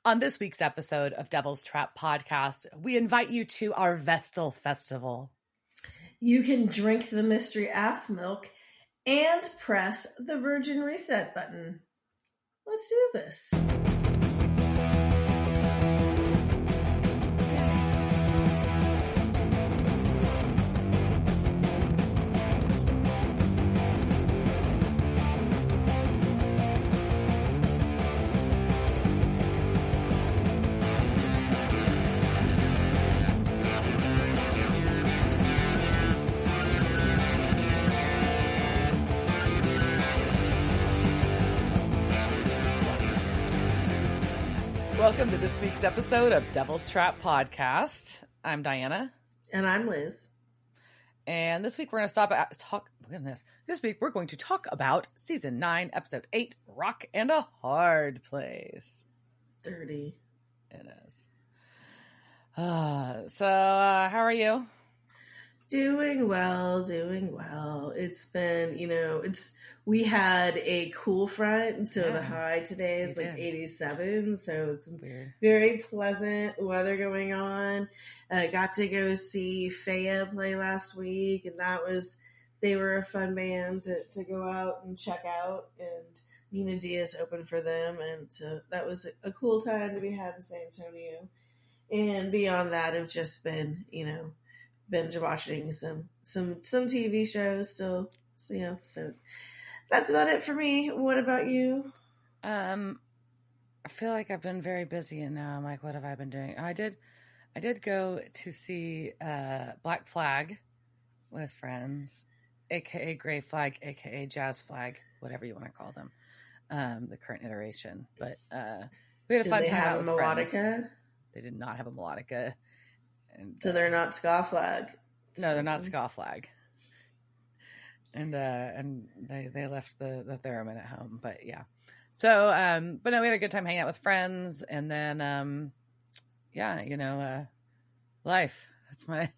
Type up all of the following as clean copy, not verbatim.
On this week's episode of Devil's Trap Podcast, we invite you to our Vestal Festival. You can drink the mystery ass milk and press the Virgin reset button. Let's do this. Welcome to this week's episode of Devil's Trap Podcast. I'm Diana. And I'm Liz. And this week we're going to This week we're going to talk about Season 9, Episode 8, Rock and a Hard Place. Dirty. It is. So, how are you? Doing well. It's been, we had a cool front, and so the high today is like 87, so it's weird. Very pleasant weather going on. Got to go see Faya play last week, and they were a fun band to go out and check out, and Nina Diaz opened for them, and so that was a cool time to be had in San Antonio. And beyond that, I've just been, binge watching some TV shows still. So that's about it for me. What about you? I feel like I've been very busy, and now I'm like, what have I been doing? I did go to see Black Flag with friends, aka Gray Flag, aka Jazz Flag, whatever you want to call them, the current iteration. But we had a fun time. Did they have a melodica? Friends. They did not have a melodica. And, so they're not ska flag. No, they're not ska flag. And they left the theremin at home, but yeah. So, but no, we had a good time hanging out with friends, and then, life. I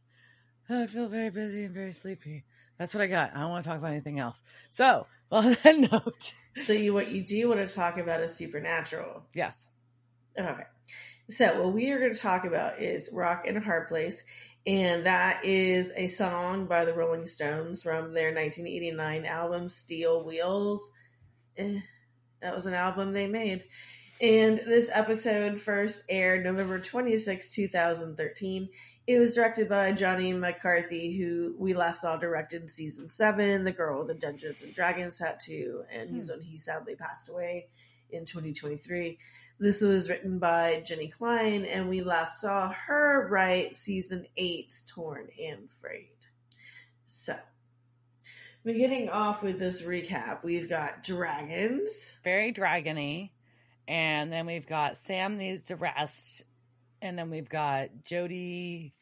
feel very busy and very sleepy. That's what I got. I don't want to talk about anything else. So, on that note. So what you do want to talk about is Supernatural. Yes. Okay. So what we are going to talk about is Rock and a Hard Place, and that is a song by the Rolling Stones from their 1989 album Steel Wheels. That was an album they made. And this episode first aired November 26, 2013. It was directed by Johnny McCarthy, who we last saw directed Season 7, The Girl with the Dungeons and Dragons Tattoo, and he sadly passed away in 2023. This was written by Jenny Klein, and we last saw her write Season 8's Torn and Frayed. So, beginning off with this recap, we've got dragons. Very dragony. And then we've got Sam needs to rest. And then we've got Jody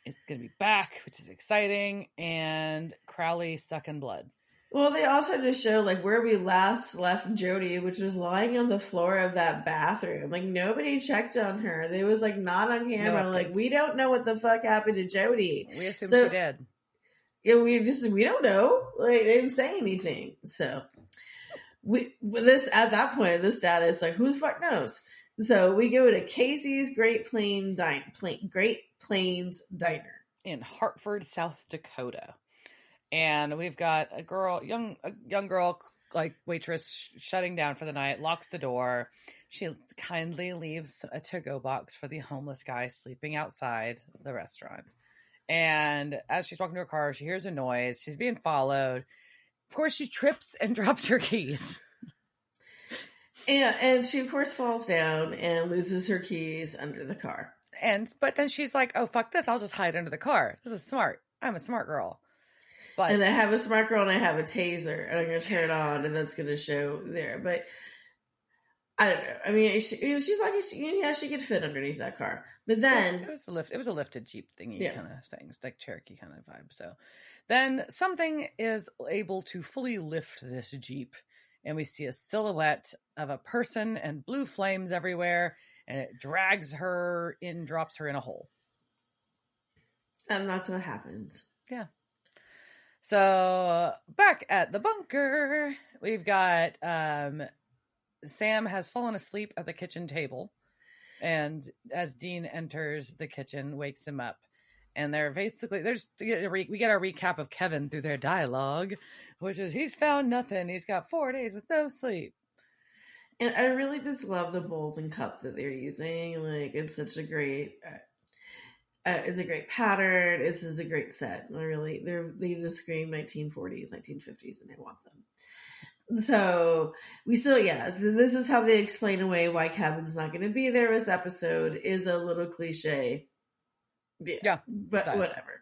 is going to be back, which is exciting. And Crowley sucking blood. Well, they also just show where we last left Jody, which was lying on the floor of that bathroom. Nobody checked on her. They was not on camera. No, we don't know what the fuck happened to Jody. We assumed she did. Yeah, we don't know. They didn't say anything. So at that point, this data is who the fuck knows? So we go to Casey's Great Plains Diner in Hartford, South Dakota. And we've got a young girl, waitress shutting down for the night, locks the door. She kindly leaves a to-go box for the homeless guy sleeping outside the restaurant. And as she's walking to her car, she hears a noise. She's being followed. Of course, she trips and drops her keys. And she, of course, falls down and loses her keys under the car. But then she's like, oh, fuck this. I'll just hide under the car. This is smart. I'm a smart girl. But, and I have a smart girl and I have a taser, and I'm going to turn it on, and that's going to show there. But I don't know. I mean, she's like, she could fit underneath that car. But then it was a lifted Jeep thingy kind of thing. It's like Cherokee kind of vibe. So then something is able to fully lift this Jeep, and we see a silhouette of a person and blue flames everywhere, and it drags her in, drops her in a hole. And that's what happens. Yeah. So back at the bunker, we've got Sam has fallen asleep at the kitchen table. And as Dean enters the kitchen, wakes him up. And they're basically, we get a recap of Kevin through their dialogue, which is he's found nothing. He's got 4 days with no sleep. And I really just love the bowls and cup that they're using. Like, it's such a great, it's a great pattern. This is a great set. They just scream 1940s, 1950s, and I want them. So this is how they explain away why Kevin's not going to be there. This episode is a little cliche. Yeah, but exactly. Whatever.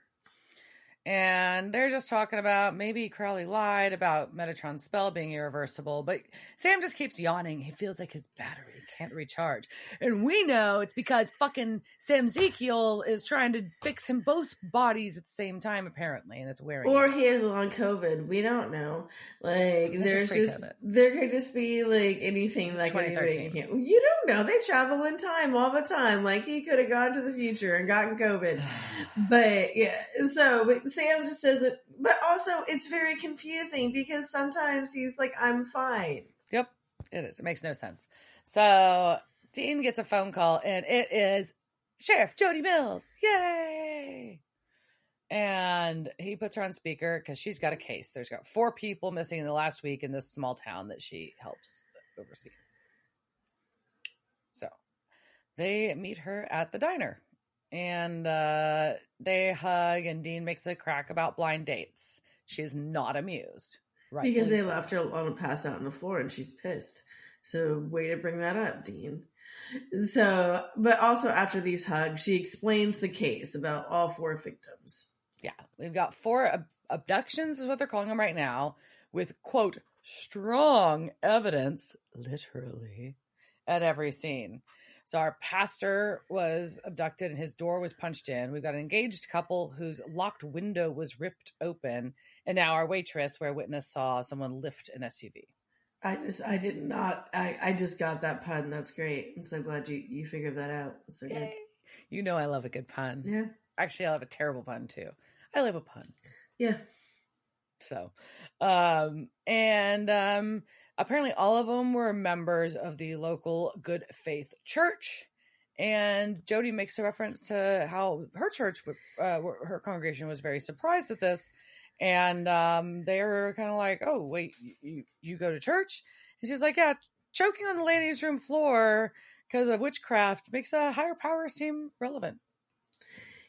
And they're just talking about maybe Crowley lied about Metatron's spell being irreversible, but Sam just keeps yawning. He feels like his battery can't recharge. And we know it's because fucking Sam Ezekiel is trying to fix him both bodies at the same time, apparently, and it's wearing Or he has long COVID. We don't know. Like, there could just be, like, anything that could make him. You don't know. They travel in time all the time. Like, he could have gone to the future and gotten COVID. But, yeah. But Sam just says it. But also, it's very confusing because sometimes he's like, I'm fine. Yep, it is. It makes no sense. So, Dean gets a phone call, and it is Sheriff Jody Mills. Yay! And he puts her on speaker because she's got a case. There's got 4 people missing in the last week in this small town that she helps oversee. So, they meet her at the diner. And they hug, and Dean makes a crack about blind dates. She's not amused. Right? Because they left her on a pass out on the floor, and she's pissed. So, way to bring that up, Dean. So, but also after these hugs, she explains the case about all 4 victims. Yeah, we've got 4 abductions, is what they're calling them right now, with, quote, strong evidence, literally, at every scene. So our pastor was abducted and his door was punched in. We've got an engaged couple whose locked window was ripped open. And now our waitress, where a witness saw someone lift an SUV. I just got that pun. That's great. I'm so glad you figured that out. That's so good. You know I love a good pun. Yeah. Actually, I love a terrible pun too. I love a pun. Yeah. So, apparently all of them were members of the local Good Faith Church. And Jody makes a reference to how her church, her congregation was very surprised at this. And they were kind of like, oh, wait, you go to church? And she's like, yeah, choking on the ladies' room floor because of witchcraft makes a higher power seem relevant.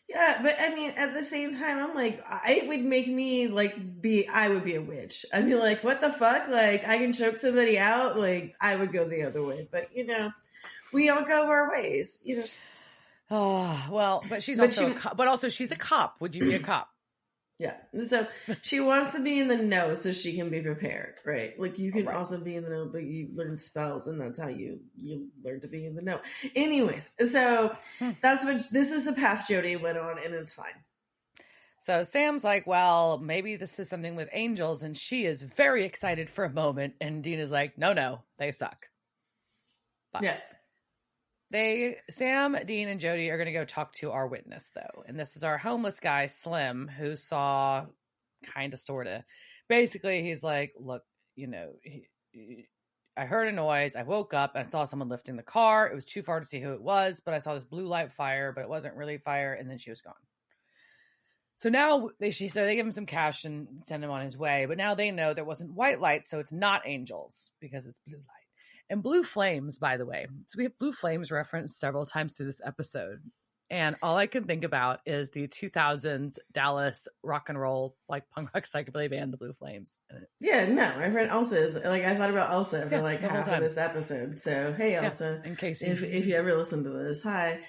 Yeah, but I mean, at the same time, I'm like, it would make me I would be a witch. I'd be like, what the fuck? Like, I can choke somebody out. Like, I would go the other way. But, we all go our ways, Oh, well, but she's also she's a cop. Would you be a cop? Yeah. So she wants to be in the know so she can be prepared, right? Like, you can also be in the know, but you learn spells, and that's how you learn to be in the know. Anyways, so this is the path Jody went on, and it's fine. So Sam's like, well, maybe this is something with angels, and she is very excited for a moment, and Dean is like, no, they suck. But yeah. Sam, Dean, and Jody are going to go talk to our witness, though. And this is our homeless guy, Slim, who saw kind of, sort of. Basically, he's like, look, I heard a noise. I woke up and I saw someone lifting the car. It was too far to see who it was, but I saw this blue light fire, but it wasn't really fire. And then she was gone. So now they give him some cash and send him on his way. But now they know there wasn't white light, so it's not angels because it's blue light. And blue flames, by the way. So we have blue flames referenced several times through this episode. And all I can think about is the 2000s Dallas rock and roll, punk rock psychobilly band, the Blue Flames. Yeah, no, my friend Elsa is, I thought about Elsa for half of this episode. So, hey, Elsa, in case if you ever listen to this, hi.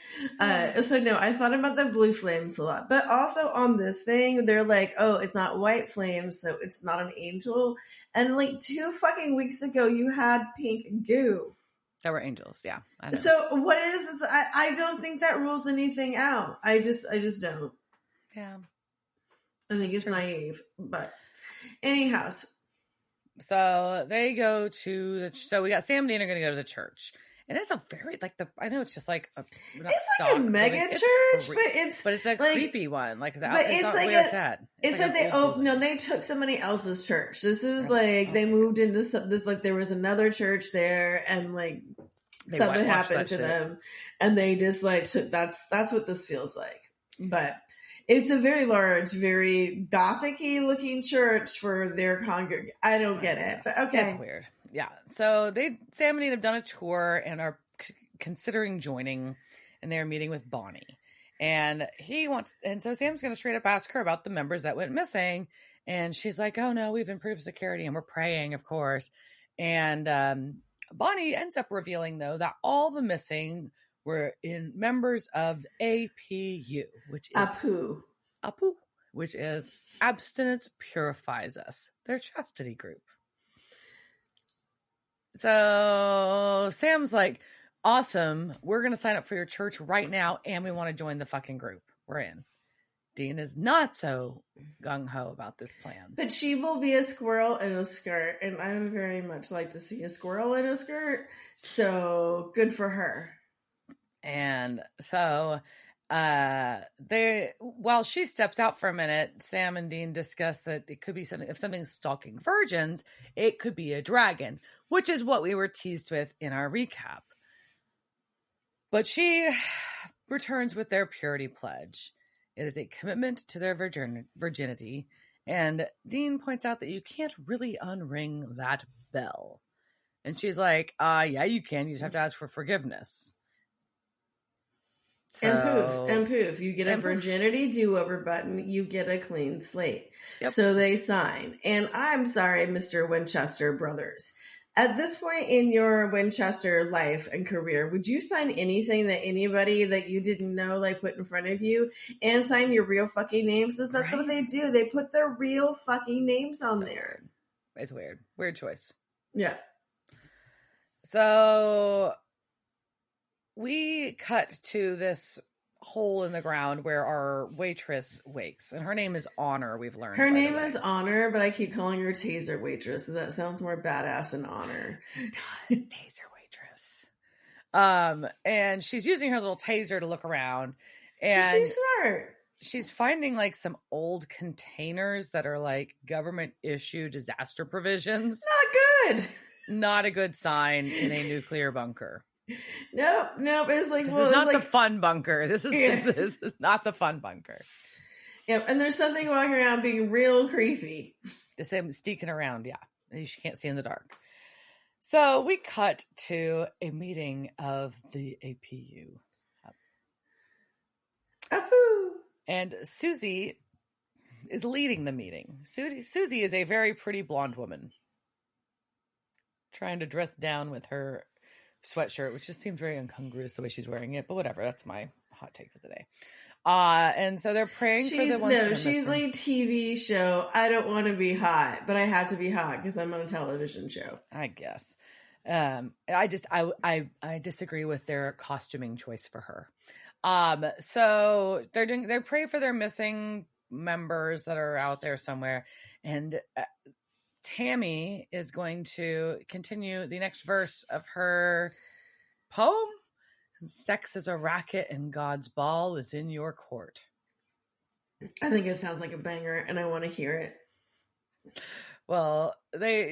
So no, I thought about the Blue Flames a lot. But also on this thing, they're like, oh, it's not white flames, so it's not an angel. And 2 fucking weeks ago, you had pink goo. There were angels, yeah. I know. So what is this? I don't think that rules anything out. I just don't. Yeah. I think it's naive. But anyhow. So they go to so we got Sam and Dean are going to go to the church. And it's a very, I know it's just a a mega church, but it's a creepy one. It's not where it's at. It's like they took somebody else's church. This is they moved into this, there was another church there, and They something whitewash happened that to shit. them, and they just like that's what this feels like. But it's a very large, very gothic-y looking church for their congregation. I don't get it, but okay. It's weird. Yeah. So Sam and Dean have done a tour and are considering joining, and they're meeting with Bonnie. And so Sam's going to straight up ask her about the members that went missing. And she's like, oh no, we've improved security and we're praying, of course. And Bonnie ends up revealing, though, that all the missing were in members of APU, which is Apu, which is Abstinence Purifies Us, their chastity group. So Sam's like, awesome, we're going to sign up for your church right now, and we want to join the fucking group. We're in. Dean is not so gung-ho about this plan. But she will be a squirrel in a skirt, and I would very much like to see a squirrel in a skirt, so good for her. And so while she steps out for a minute, Sam and Dean discuss that it could be something, if something's stalking virgins, it could be a dragon, which is what we were teased with in our recap. But she returns with their purity pledge. It is a commitment to their virginity, and Dean points out that you can't really unring that bell. And she's like, yeah, you can. You just have to ask for forgiveness. So, and poof, you get a virginity do-over button, you get a clean slate. Yep. So they sign. And I'm sorry, Mr. Winchester brothers. At this point in your Winchester life and career, would you sign anything that anybody that you didn't know like put in front of you and sign your real fucking names? That's right? What they do. They put their real fucking names on there. Weird. It's weird. Weird choice. Yeah. So we cut to this hole in the ground where our waitress wakes, and her name is Honor. We've learned her name is Honor, but I keep calling her Taser Waitress, so that sounds more badass than Honor. It does. Taser Waitress. And she's using her little taser to look around, and she's smart. She's finding like some old containers that are like government issue disaster provisions. Not good. Not a good sign in a nuclear bunker. Nope. It's like, this is not the fun bunker. This is not the fun bunker. Yep, and there's something walking around being real creepy. The same sneaking around, yeah. You can't see in the dark. So we cut to a meeting of the APU. Apu. And Susie is leading the meeting. Susie is a very pretty blonde woman, trying to dress down with her sweatshirt, which just seems very incongruous the way she's wearing it, but whatever. That's my hot take for the day. And so they're praying for the ones. She's like TV show. I don't want to be hot, but I have to be hot because I'm on a television show. I guess. I disagree with their costuming choice for her. So they're praying for their missing members that are out there somewhere, and Tammy is going to continue the next verse of her poem. Sex is a racket and God's ball is in your court. I think it sounds like a banger and I want to hear it. Well,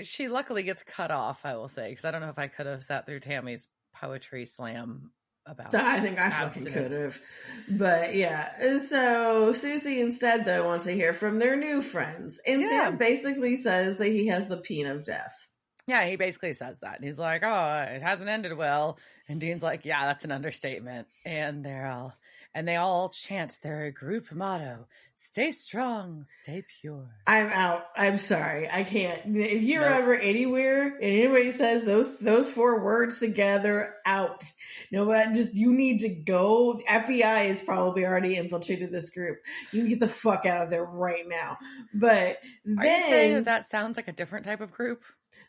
she luckily gets cut off, I will say, because I don't know if I could have sat through Tammy's poetry slam about I think I fucking could have. But yeah. So Susie instead, though, wants to hear from their new friends. And Sam basically says that he has the peen of death. Yeah, he basically says that. And he's like, oh, it hasn't ended well. And Dean's like, yeah, that's an understatement. And they all chant their group motto, stay strong, stay pure. I'm out. I'm sorry. I can't. If you're ever anywhere and anybody says those four words together, out. No, but you need to go. The FBI is probably already infiltrated this group. You can get the fuck out of there right now. But then, are you saying that sounds like a different type of group?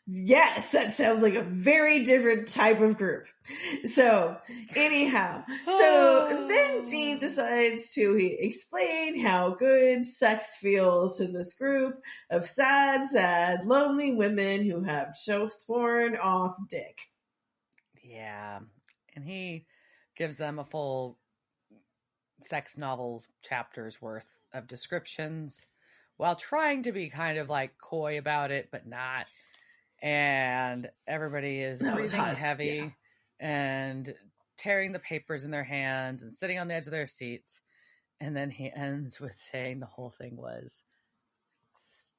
Yes, that sounds like a very different type of group. So, anyhow, then Dean decides to explain how good sex feels to this group of sad, lonely women who have sworn off dick. Yeah, and he gives them a full sex novel chapter's worth of descriptions while trying to be kind of like coy about it, but not. And everybody is breathing heavy. and tearing the papers in their hands and sitting on the edge of their seats. And then he ends with saying the whole thing was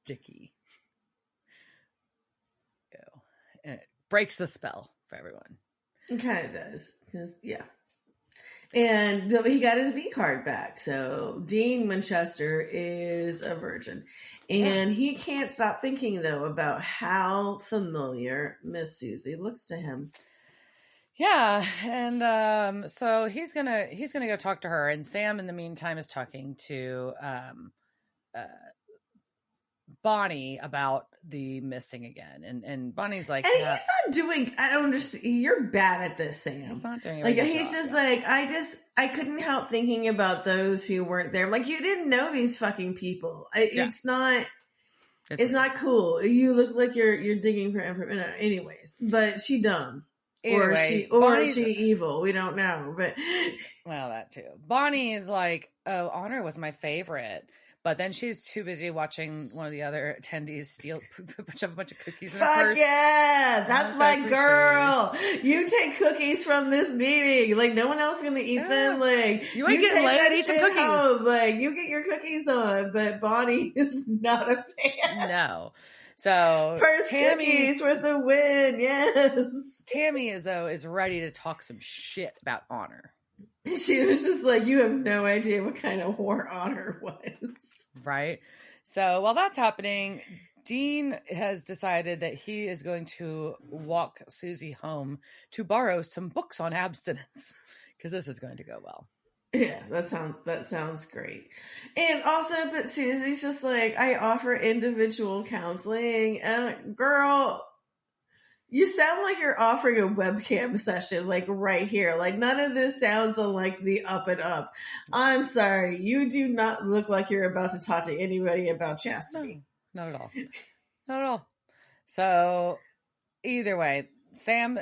sticky. Ew. And it breaks the spell for everyone. It kind of does. Yeah. And he got his V card back. So Dean Winchester is a virgin. And he can't stop thinking, though, about how familiar Miss Susie looks to him. Yeah, and so he's gonna go talk to her, and Sam in the meantime is talking to Bonnie about the missing again, and Bonnie's like, and he's not doing. I don't understand. You're bad at this, Sam. He's not doing. He's just like, I couldn't help thinking about those who weren't there. Like, you didn't know these fucking people. It's not. It's not cool. You look like you're digging for information. Anyways, but she dumb. Or she evil. We don't know. But well, that too. Bonnie is like, oh, Honor was my favorite. But then she's too busy watching one of the other attendees steal a bunch of cookies in her purse. Fuck yeah! That's my girl! You take cookies from this meeting. Like, no one else is gonna eat them. Like, you ain't getting laid, eat some cookies. Home. Like, you get your cookies on. But Bonnie is not a fan. No. So purse cookies for the win, yes. Tammy is ready to talk some shit about Honor. She was just like, you have no idea what kind of whore Honor was. Right? So while that's happening, Dean has decided that he is going to walk Susie home to borrow some books on abstinence, because this is going to go well. Yeah, that sounds great. And also, but Susie's just like, I offer individual counseling. And girl, you sound like you're offering a webcam session, like right here. Like, none of this sounds like the up and up. I'm sorry. You do not look like you're about to talk to anybody about chastity. No, not at all. Not at all. So either way, Sam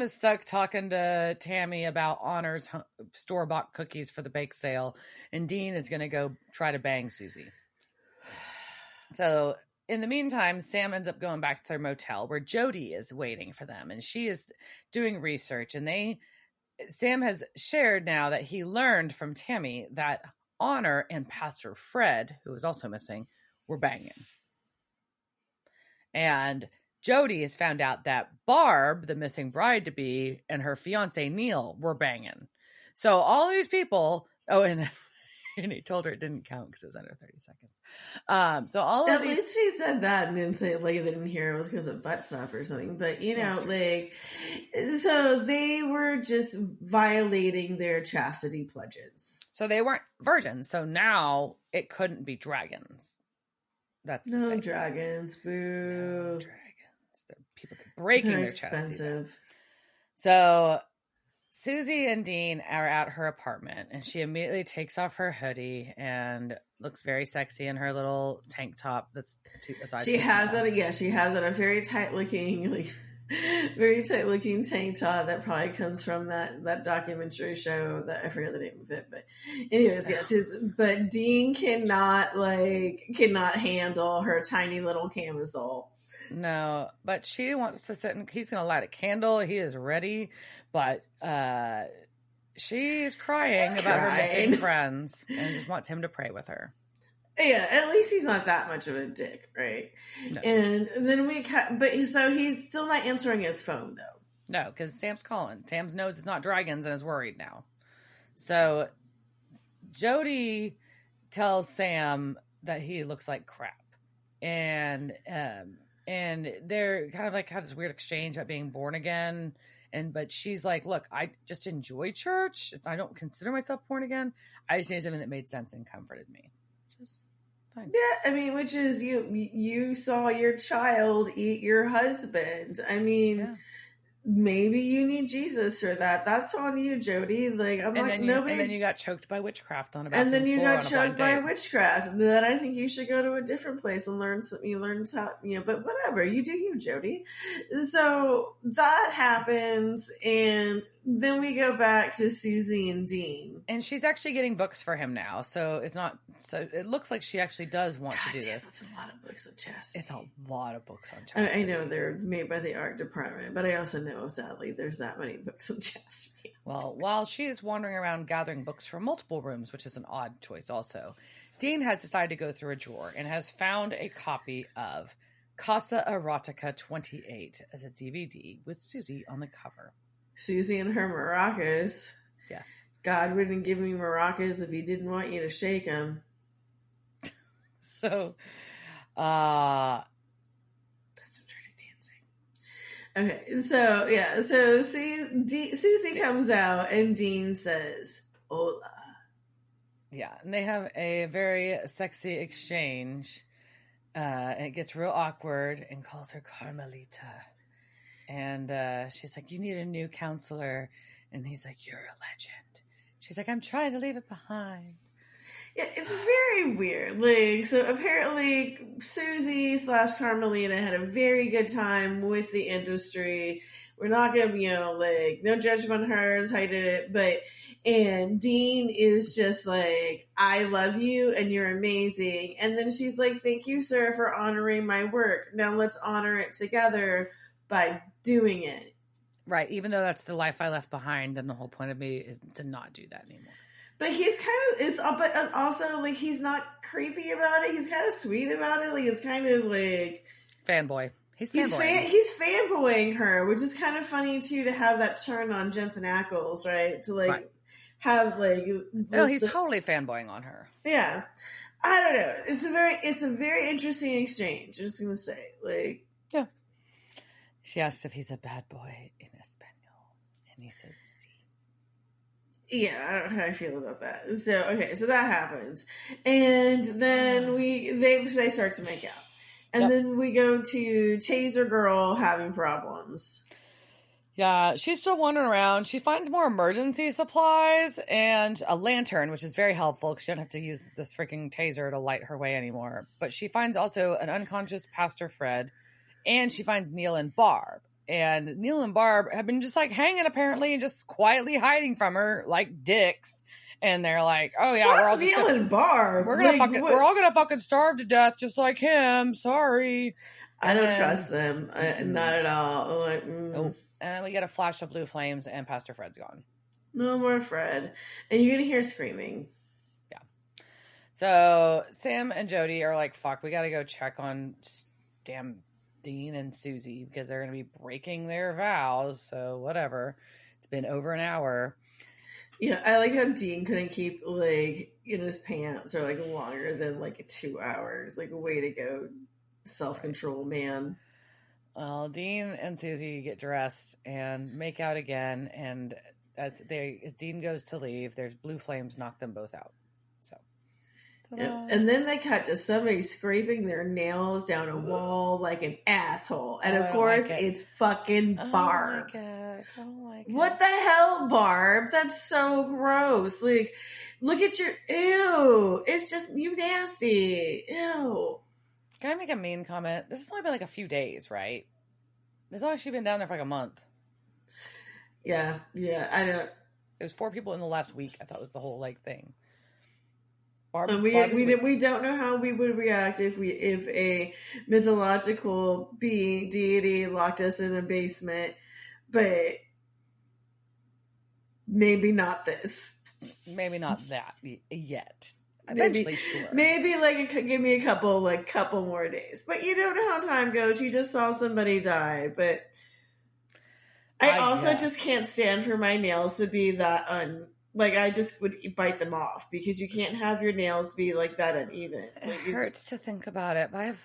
is stuck talking to Tammy about Honor's store-bought cookies for the bake sale, and Dean is going to go try to bang Susie. So in the meantime, Sam ends up going back to their motel where Jody is waiting for them, and she is doing research. And Sam has shared now that he learned from Tammy that Honor and Pastor Fred, who was also missing, were banging. And Jody has found out that Barb, the missing bride-to-be, and her fiance Neil were banging. So all these people, and he told her it didn't count because it was under 30 seconds. So all at of these, least she said that and didn't say like they didn't hear it was because of butt stuff or something. But so they were just violating their chastity pledges. So they weren't virgins. So now it couldn't be dragons. That's no dragons. Boo. No dragons. They're people breaking their expensive. chastity. So Susie and Dean are at her apartment, and she immediately takes off her hoodie and looks very sexy in her little tank top. She has it a very tight looking, very tight looking tank top that probably comes from that documentary show that I forget the name of it. But anyways, yes, but Dean cannot handle her tiny little camisole. No, but she wants to sit and he's going to light a candle. He is ready, but she's crying about her missing friends and just wants him to pray with her. Yeah, at least he's not that much of a dick, right? No. And then so he's still not answering his phone though. No, because Sam's calling. Sam knows it's not dragons and is worried now. So Jody tells Sam that he looks like crap, and they're kind of like have this weird exchange about being born again. But she's like, look, I just enjoy church. I don't consider myself born again. I just need something that made sense and comforted me. Just fine. Yeah, I mean, which is you saw your child eat your husband. I mean, maybe you need Jesus for that. That's on you, Jody. Like, nobody. And then you got choked by witchcraft on a bathroom And then you got choked by witchcraft. And then I think you should go to a different place and learn how. But whatever, you do you, Jody. So that happens, and then we go back to Susie and Dean. And she's actually getting books for him now. So it's not, so it looks like she actually does want to do this. It's a lot of books on chastity. It's a lot of books on chastity. I know they're made by the art department, but I also know, sadly, there's that many books on chastity. Well, while she is wandering around gathering books from multiple rooms, which is an odd choice also, Dean has decided to go through a drawer and has found a copy of Casa Erotica 28 as a DVD with Susie on the cover. Susie and her maracas. Yes. God wouldn't give me maracas if he didn't want you to shake them. So, that's some dirty dancing. Okay, so yeah, so Susie comes out and Dean says, "Hola." Yeah, and they have a very sexy exchange. And it gets real awkward and calls her Carmelita. And she's like, "You need a new counselor." And he's like, "You're a legend." She's like, "I'm trying to leave it behind." Yeah, it's very weird. Like, so apparently Susie / Carmelita had a very good time with the industry. We're not going to, like, no judgment on hers, how you did it, and Dean is just like, "I love you and you're amazing." And then she's like, "Thank you, sir, for honoring my work. Now let's honor it together by doing it." Right, even though that's the life I left behind, and the whole point of me is to not do that anymore. But he's but also, like, he's not creepy about it. He's kind of sweet about it. Like, it's kind of like fanboy. He's fanboying her, which is kind of funny too, to have that turn on Jensen Ackles, right? To like have like he's totally fanboying on her. Yeah, I don't know. It's a very interesting exchange. I'm just gonna say, like, yeah. She asks if he's a bad boy in Espanol, and he says, "Sí." Yeah, I don't know how I feel about that. So okay, so that happens, and then they start to make out. And then we go to Taser Girl having problems. Yeah, she's still wandering around. She finds more emergency supplies and a lantern, which is very helpful because she doesn't have to use this freaking taser to light her way anymore. But she finds also an unconscious Pastor Fred, and she finds Neil and Barb. And Neil and Barb have been just like hanging apparently and just quietly hiding from her like dicks. And they're like, "Oh yeah, we're all just Neil and Barb. We're all gonna fucking starve to death just like him. Sorry." I don't trust them. Not at all. Like, nope. And then we get a flash of blue flames, and Pastor Fred's gone. No more Fred, and you're gonna hear screaming. Yeah. So Sam and Jody are like, "Fuck, we gotta go check on damn Dean and Susie because they're gonna be breaking their vows." So whatever. It's been over an hour. Yeah, I like how Dean couldn't keep like in his pants or like longer than like 2 hours. Like, way to go, self-control, man. Well, Dean and Susie get dressed and make out again, and as Dean goes to leave, there's blue flames knock them both out. So, yeah. And then they cut to somebody scraping their nails down a wall like an asshole, and of course it's fucking Barb. I don't like it. What the hell, Barb? That's so gross. Like, look at your ew. It's just, you nasty. Ew. Can I make a mean comment? This has only been like a few days, right? It's not actually been down there for like a month. Yeah, I don't. It was 4 people in the last week. I thought was the whole like thing. Barb, we don't know how we would react if a mythological being deity locked us in a basement, but maybe not this. Maybe not that yet. Maybe, sure. Maybe like give me a couple more days. But you don't know how time goes. You just saw somebody die. But I also just can't stand for my nails to be that I just would bite them off because you can't have your nails be like that uneven. Like, it hurts to think about it, but I have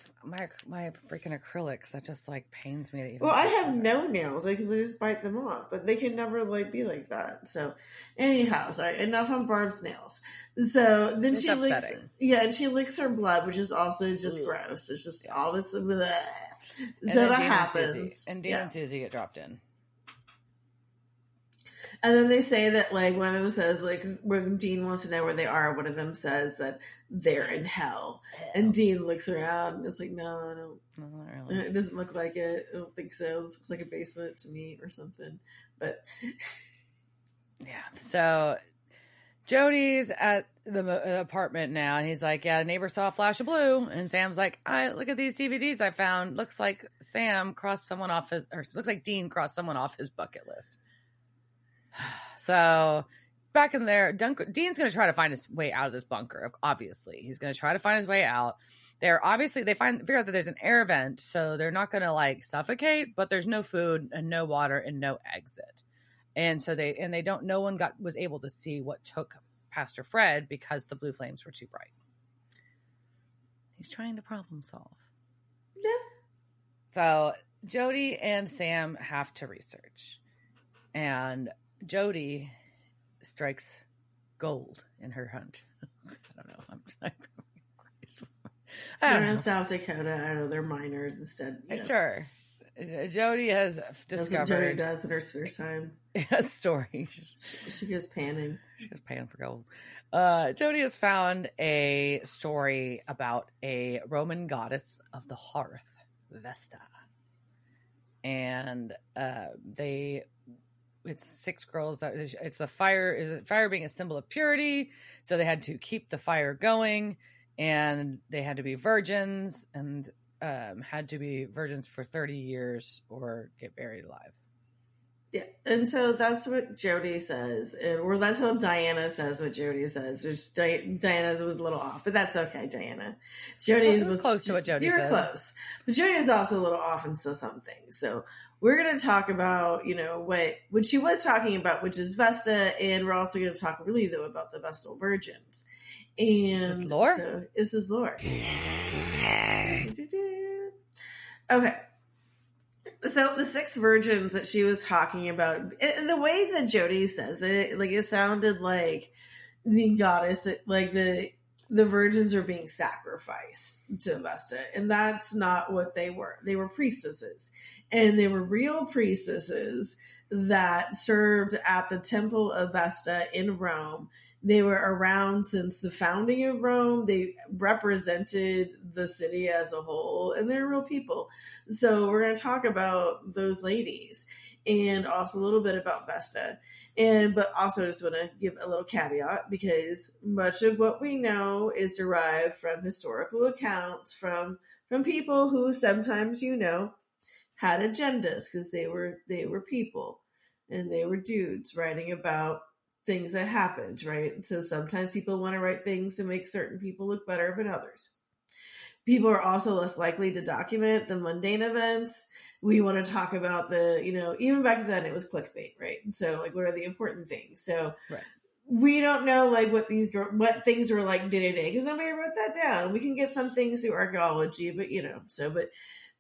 my freaking acrylics that just like pains me. To even I have no nails because I just bite them off, but they can never like be like that. So, anyhow, sorry. Enough on Barb's nails. So then she licks, and she licks her blood, which is also just gross. It's just all this. So that happens, and Dean and Susie get dropped in. And then they say that, like, one of them says, like, when Dean wants to know where they are, one of them says that they're in hell. And Dean looks around and is like, no, not really. It doesn't look like it. I don't think so. It looks like a basement to me or something. But Yeah. So Jody's at the apartment now, and he's like, "Yeah, the neighbor saw a flash of blue." And Sam's like, "I look at these DVDs I found. Looks like Sam crossed someone off his, or looks like Dean crossed someone off his bucket list." So back in there, Dean's going to try to find his way out of this bunker. Obviously, he's going to try to find his way out. They figure out that there's an air vent, so they're not going to like suffocate, but there's no food and no water and no exit. And so no one was able to see what took Pastor Fred because the blue flames were too bright. He's trying to problem solve. Yeah. So Jody and Sam have to research, and Jody strikes gold in her hunt. I don't know. They're in South Dakota. I know they're miners instead. Sure. Jody has discovered. That's what Jody does in her spare time. A story. She goes panning. She goes panning for gold. Jody has found a story about a Roman goddess of the hearth, Vesta. And it's 6 girls it's a fire being a symbol of purity. So they had to keep the fire going, and they had to be virgins, and had to be virgins for 30 years or get buried alive. Yeah, and so that's what Jody says, or that's what Diana says. What Jody says, which Diana's was a little off, but that's okay. Diana, Jody's was close to what Jody said. You're close, but Jody is also a little off in some things. So we're going to talk about, what she was talking about, which is Vesta, and we're also going to talk really though about the Vestal Virgins. And this lore? So this is lore. Okay. So the 6 virgins that she was talking about, the way that Jody says it, like it sounded like the goddess, like the virgins are being sacrificed to Vesta, and that's not what they were. They were priestesses, and they were real priestesses that served at the temple of Vesta in Rome. They were around since the founding of Rome. They represented the city as a whole, and they're real people. So we're going to talk about those ladies and also a little bit about Vesta. But also just want to give a little caveat, because much of what we know is derived from historical accounts from people who sometimes, had agendas, because they were people and they were dudes writing about things that happened, right? So sometimes people want to write things to make certain people look better than others. People are also less likely to document the mundane events. We want to talk about even back then it was clickbait, right? So like, what are the important things? So right. We don't know like what things were like day to day, because nobody wrote that down. We can get some things through archaeology, but but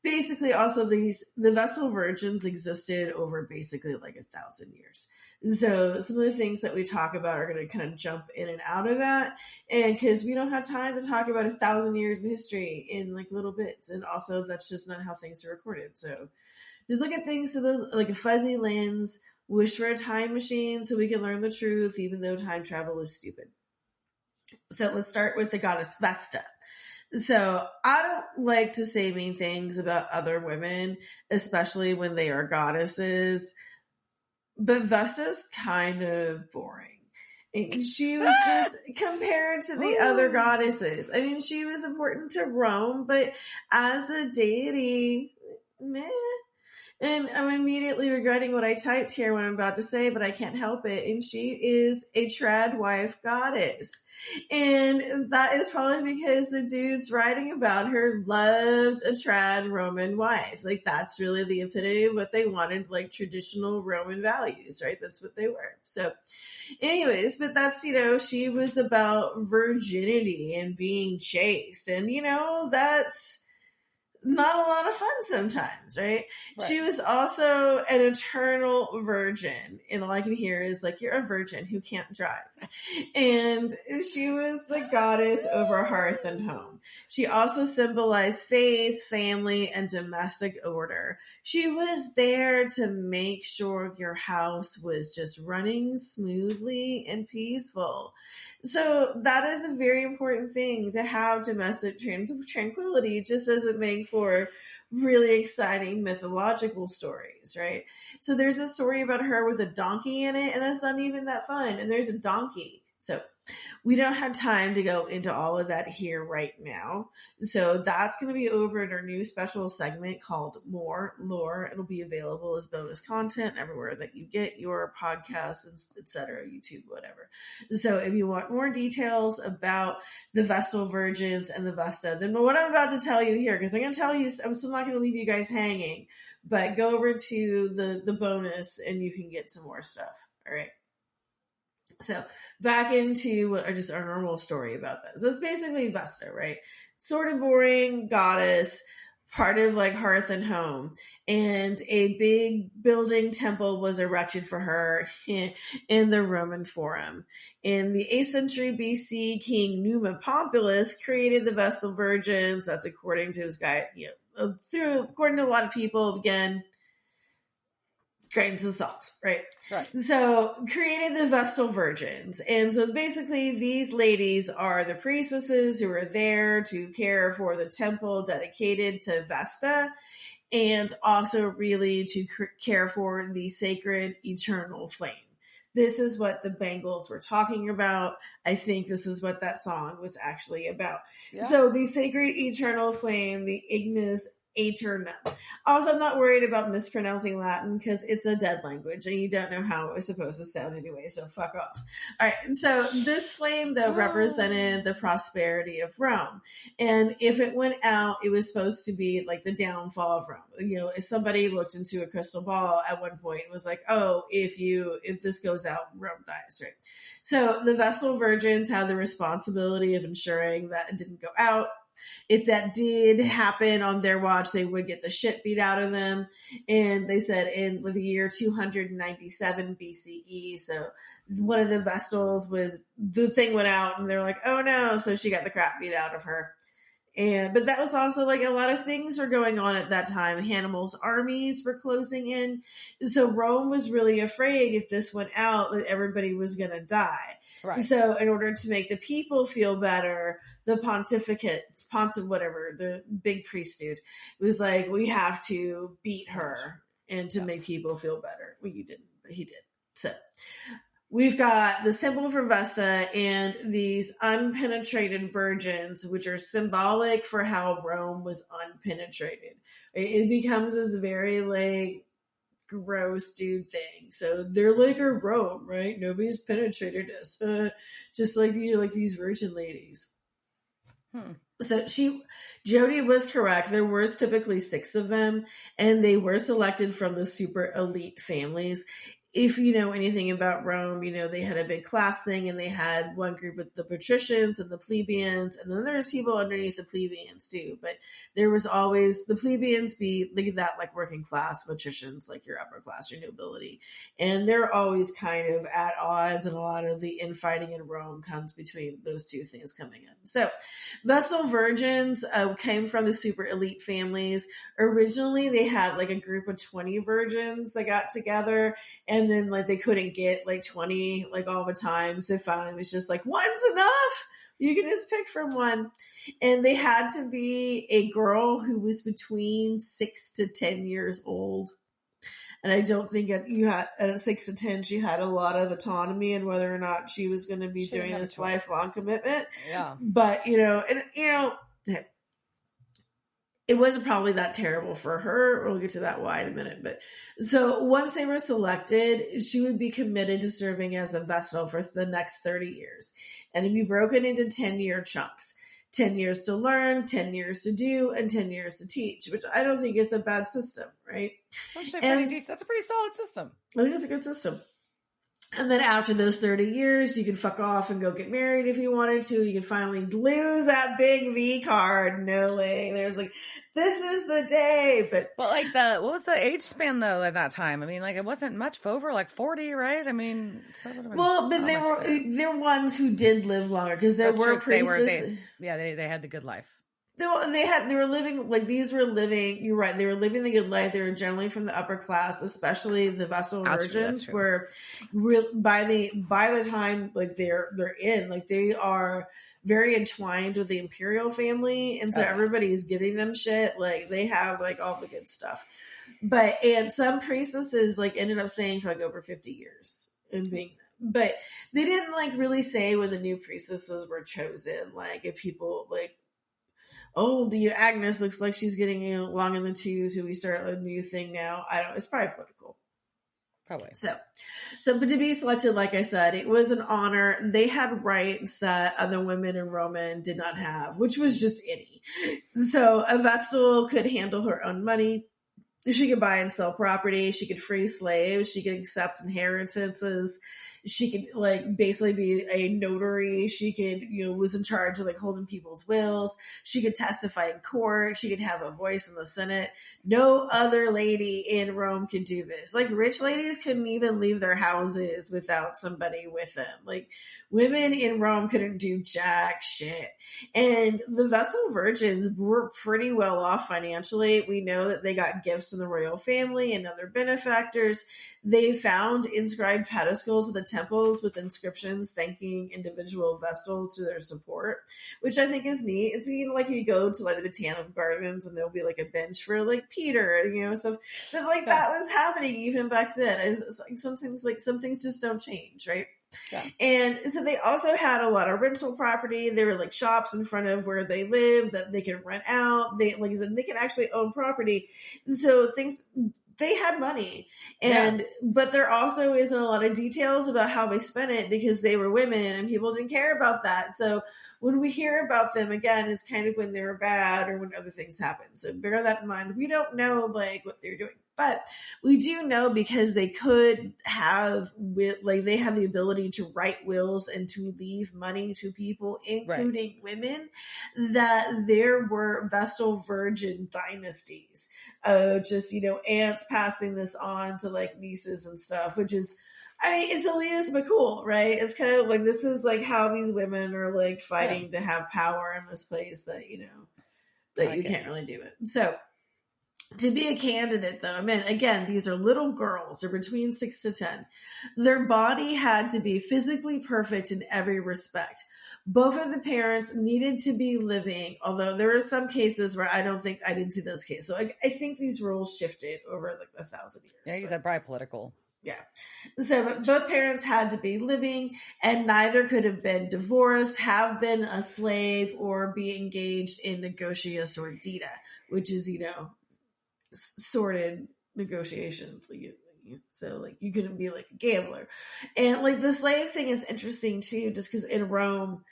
basically also the Vestal Virgins existed over basically like 1,000 years. So some of the things that we talk about are going to kind of jump in and out of that. And because we don't have time to talk about 1,000 years of history in like little bits. And also that's just not how things are recorded. So just look at things through those, like a fuzzy lens, wish for a time machine so we can learn the truth, even though time travel is stupid. So let's start with the goddess Vesta. So I don't like to say mean things about other women, especially when they are goddesses. But Vesta's kind of boring. And she was just compared to the other goddesses. I mean, she was important to Rome, but as a deity, meh. And I'm immediately regretting what I typed here when I'm about to say, but I can't help it. And she is a trad wife goddess. And that is probably because the dudes writing about her loved a trad Roman wife. Like, that's really the epitome of what they wanted, like traditional Roman values, right? That's what they were. So anyways, but that's, she was about virginity and being chaste. And, that's not a lot of fun sometimes, right? She was also an eternal virgin. And all I can hear is like, you're a virgin who can't drive. And she was the goddess over hearth and home. She also symbolized faith, family, and domestic order. She was there to make sure your house was just running smoothly and peaceful. So that is a very important thing, to have domestic tranquility. Just doesn't make for really exciting mythological stories, right? So there's a story about her with a donkey in it, and that's not even that fun. And there's a donkey. So we don't have time to go into all of that here right now. So that's going to be over in our new special segment called More Lore. It'll be available as bonus content everywhere that you get your podcasts, etc., YouTube, whatever. So if you want more details about the Vestal Virgins and the Vesta, then what I'm about to tell you here, because I'm going to tell you, I'm still not going to leave you guys hanging, but go over to the bonus and you can get some more stuff. All right. So back into what just our normal story about that. So it's basically Vesta, right? Sort of boring goddess, part of like hearth and home, and a big building temple was erected for her in the Roman Forum. In the 8th century BC, King Numa Pompilus created the Vestal Virgins. That's according to his guy, according to a lot of people, again, grains of salt, right? Right. So created the Vestal Virgins. And so basically these ladies are the priestesses who are there to care for the temple dedicated to Vesta, and also really to care for the sacred eternal flame. This is what the Bangles were talking about. I think this is what that song was actually about. Yeah. So the sacred eternal flame, the ignis aeternum. Also, I'm not worried about mispronouncing Latin because it's a dead language and you don't know how it was supposed to sound anyway, so fuck off. All right, and so this flame, though, represented the prosperity of Rome. And if it went out, it was supposed to be like the downfall of Rome. You know, if somebody looked into a crystal ball at one point, it was like, oh, if this goes out, Rome dies, right? So the Vestal Virgins had the responsibility of ensuring that it didn't go out. If that did happen on their watch, they would get the shit beat out of them. And they said in the year 297 BCE, so one of the Vestals the thing went out and they're like, oh no, so she got the crap beat out of her. But that was also like a lot of things were going on at that time. Hannibal's armies were closing in. So Rome was really afraid if this went out that everybody was going to die. Right. So in order to make the people feel better, the the big priest dude, was like, we have to beat her and to make people feel better. Well, you didn't, but he did. So we've got the symbol for Vesta and these unpenetrated virgins, which are symbolic for how Rome was unpenetrated. It becomes this very like gross dude thing. So they're like a Rome, right? Nobody's penetrated us. Just like you're like these virgin ladies. So Jody was correct. There was typically 6 of them, and they were selected from the super elite families. If you know anything about Rome, you know they had a big class thing, and they had one group with the patricians and the plebeians, and then there's people underneath the plebeians too. But there was always the plebeians that like working class, patricians like your upper class, your nobility, and they're always kind of at odds, and a lot of the infighting in Rome comes between those two things coming in. So Vestal Virgins came from the super elite families. Originally, they had like a group of 20 virgins that got together, and then like they couldn't get like 20 like all the time. So finally it was just like, one's enough. You can just pick from one. And they had to be a girl who was between 6 to 10 years old. And I don't think at 6 to 10, she had a lot of autonomy in whether or not she was going to be doing this lifelong commitment. Yeah. But, it wasn't probably that terrible for her. We'll get to that why in a minute. But so once they were selected, she would be committed to serving as a Vestal for the next 30 years. And it'd be broken into 10-year chunks. 10 years to learn, 10 years to do, and 10 years to teach, which I don't think is a bad system, right? That's a pretty solid system. I think it's a good system. And then after those 30 years, you can fuck off and go get married if you wanted to. You can finally lose that big V card. No way. There's like, this is the day. But like what was the age span though at that time? I mean, like it wasn't much over like 40, right? I mean, but there were ones who did live longer because there were priestesses. They had the good life. They were living, like, these were living, you're right, they were living the good life. They were generally from the upper class, especially the Vestal That's true. Virgins, where by the time, like, they're in, like, they are very entwined with the imperial family, and so Okay. everybody's giving them shit. Like, they have, like, all the good stuff. And some priestesses, like, ended up staying for, like, over 50 years and being, but they didn't, like, really say when the new priestesses were chosen, like, if people, like, oh, the Agnes looks like she's getting long in the tooth. Do we start a new thing now? I don't. It's probably political. Probably. But to be selected, like I said, it was an honor. They had rights that other women in Roman did not have, which was just any. So a Vestal could handle her own money. She could buy and sell property. She could free slaves. She could accept inheritances. She could, like, basically be a notary. She could, was in charge of, like, holding people's wills. She could testify in court. She could have a voice in the Senate. No other lady in Rome could do this. Like, rich ladies couldn't even leave their houses without somebody with them. Like, women in Rome couldn't do jack shit. And the Vestal Virgins were pretty well off financially. We know that they got gifts from the royal family and other benefactors. They found inscribed pedestals in the temples with inscriptions thanking individual Vestals for their support, which I think is neat. It's like you go to, like, the botanical gardens and there'll be, like, a bench for, like, Peter, stuff. But, like, that was happening even back then. Some things just don't change, right? Yeah. And so they also had a lot of rental property. There were, like, shops in front of where they lived that they could rent out. They, like I said, they could actually own property. So they had money. But there also isn't a lot of details about how they spent it because they were women and people didn't care about that. So when we hear about them again, it's kind of when they were bad or when other things happen. So bear that in mind. We don't know, like, what they're doing. But we do know because they could have, they have the ability to write wills and to leave money to people, including women, that there were Vestal Virgin dynasties. Just, aunts passing this on to, like, nieces and stuff, which is, I mean, it's elitist but cool, right? It's kind of like, this is, like, how these women are, like, fighting to have power in this place that, that you can't really do it. So, to be a candidate, though, I mean, again, these are little girls. They're between 6 to 10. Their body had to be physically perfect in every respect. Both of the parents needed to be living, although there are some cases where I didn't see those cases. So I think these rules shifted over, like, 1,000 years. Yeah, you said probably political. Yeah. So both parents had to be living, and neither could have been divorced, have been a slave, or be engaged in negotia sordida, which is, sordid negotiations. So, like, you couldn't be, like, a gambler. And, like, the slave thing is interesting too, just because in Rome,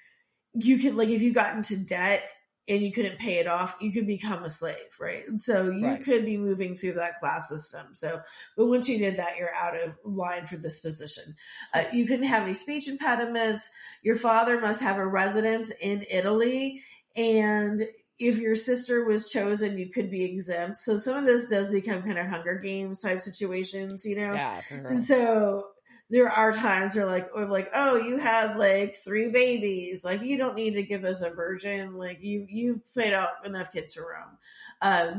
you could, like, if you got into debt and you couldn't pay it off, you could become a slave, right? And so you could be moving through that class system. So, but once you did that, you're out of line for this position. You couldn't have any speech impediments. Your father must have a residence in Italy, and if your sister was chosen, you could be exempt. So some of this does become kind of Hunger Games type situations, Yeah, for sure. So there are times where, oh, you had, like, 3 babies. Like, you don't need to give us a virgin. Like, you've played out enough kids to Rome.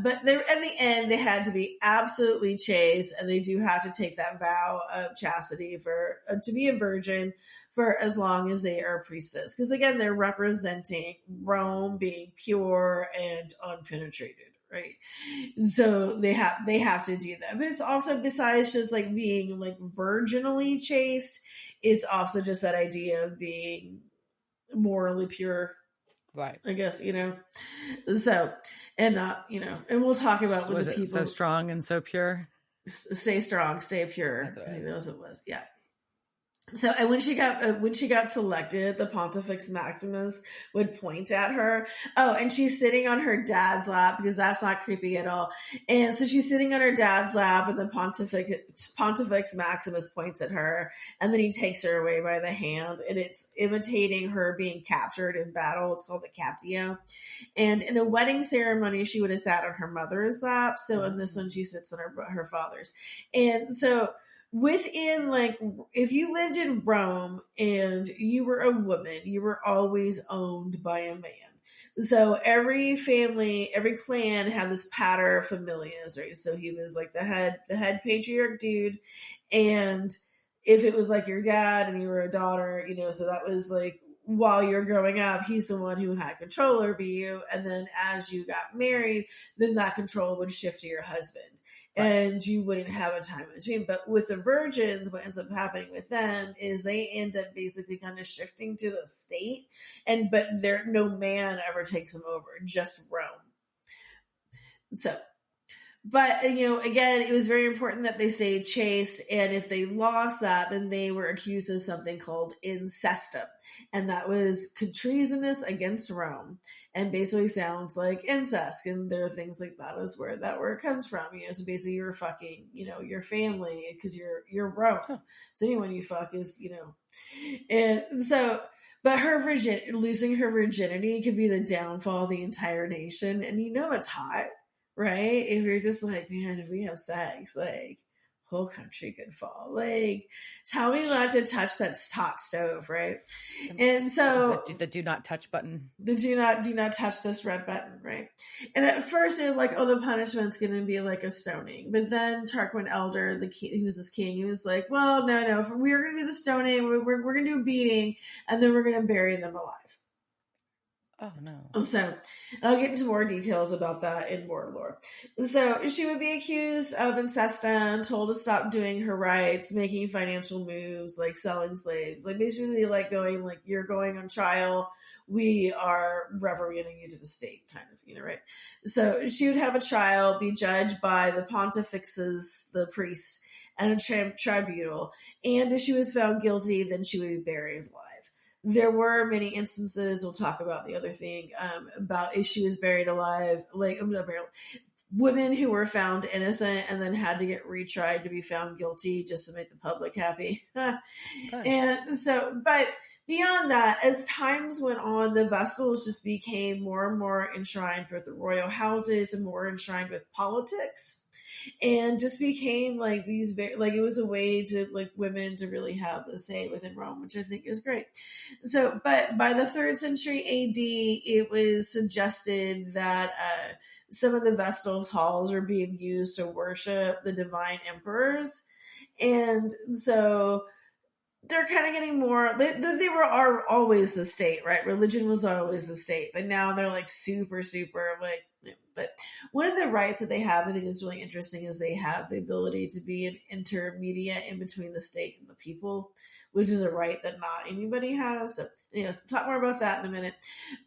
But in the end, they had to be absolutely chaste, and they do have to take that vow of chastity to be a virgin for as long as they are a priestess. Because, again, they're representing Rome being pure and unpenetrated, right? So they have to do that. But it's also, besides just, like, being, like, virginally chaste, it's also just that idea of being morally pure, right? I guess, So, and not, and we'll talk about when Was the it people so strong and so pure? Stay strong, stay pure. That's what I think that was what it was. Yeah. So, and when she got selected, the Pontifex Maximus would point at her. Oh, and she's sitting on her dad's lap, because that's not creepy at all. And so she's sitting on her dad's lap, and the Pontifex Maximus points at her, and then he takes her away by the hand, and it's imitating her being captured in battle. It's called the Captio. And in a wedding ceremony, she would have sat on her mother's lap. So in this one, she sits on her father's. And so, within, like, if you lived in Rome and you were a woman, you were always owned by a man. So every family, every clan had this pater familias, right? So he was like the head patriarch dude. And if it was like your dad and you were a daughter, so that was like while you're growing up, he's the one who had control over you. And then as you got married, then that control would shift to your husband. Right. And you wouldn't have a time in between. But with the virgins, what ends up happening with them is they end up basically kind of shifting to the state, but no man ever takes them over, just Rome. So, but again, it was very important that they stayed chaste, and if they lost that, then they were accused of something called incestum, and that was treasonous against Rome, and basically sounds like incest, and there are things like that is where that word comes from. So basically you're fucking your family because you're Rome. Huh. So anyone you fuck is and so. But losing her virginity could be the downfall of the entire nation, and it's hot. Right? If you're just like, man, if we have sex, like, whole country could fall. Like, tell me not to touch that hot stove, right? And so the do not touch button. The do not touch this red button, right? And at first it was like, oh, the punishment's going to be like a stoning. But then Tarquin Elder, he was this king, he was like, well, no, if we're going to do the stoning, we're going to do a beating, and then we're going to bury them alive. Oh, no. So I'll get into more details about that in more lore. So she would be accused of incestum, told to stop doing her rites, making financial moves, like selling slaves, like basically like going, like, you're going on trial. We are reverencing you to the state, kind of, right? So she would have a trial, be judged by the pontifexes, the priests, and a tribunal. And if she was found guilty, then she would be buried alive. There were many instances, we'll talk about the other thing, about if she was buried alive, women who were found innocent and then had to get retried to be found guilty just to make the public happy. And so, but beyond that, as times went on, the Vestals just became more and more enshrined with the royal houses and more enshrined with politics. And just became like these, like, it was a way to, like, women to really have the say within Rome, which I think is great. So, but by the 3rd century AD, it was suggested that some of the Vestals halls were being used to worship the divine emperors. And so they're kind of getting more, they are always the state, right? Religion was always the state, but now they're like super, like, but one of the rights that they have, I think is really interesting, is they have the ability to be an intermediate in between the state and the people, which is a right that not anybody has. So, talk more about that in a minute.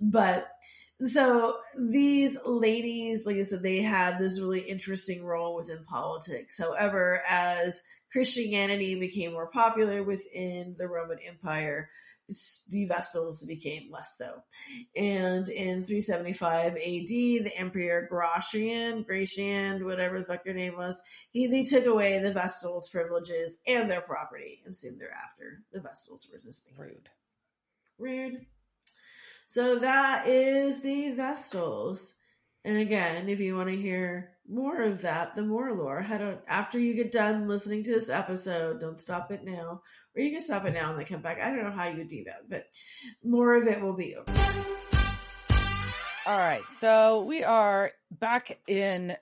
But so these ladies, like I said, they had this really interesting role within politics. However, as Christianity became more popular within the Roman Empire, the Vestals became less so. And in 375 AD, the Emperor Gratian, whatever the fuck your name was, they took away the Vestals' privileges and their property, and soon thereafter, the Vestals were disbanded. Rude. So that is the Vestals. And again, if you want to hear more of that, the more lore, head on after you get done listening to this episode. Don't stop it now, or you can stop it now and then come back. I don't know how you do that, but more of it will be over. All right, so we are back in.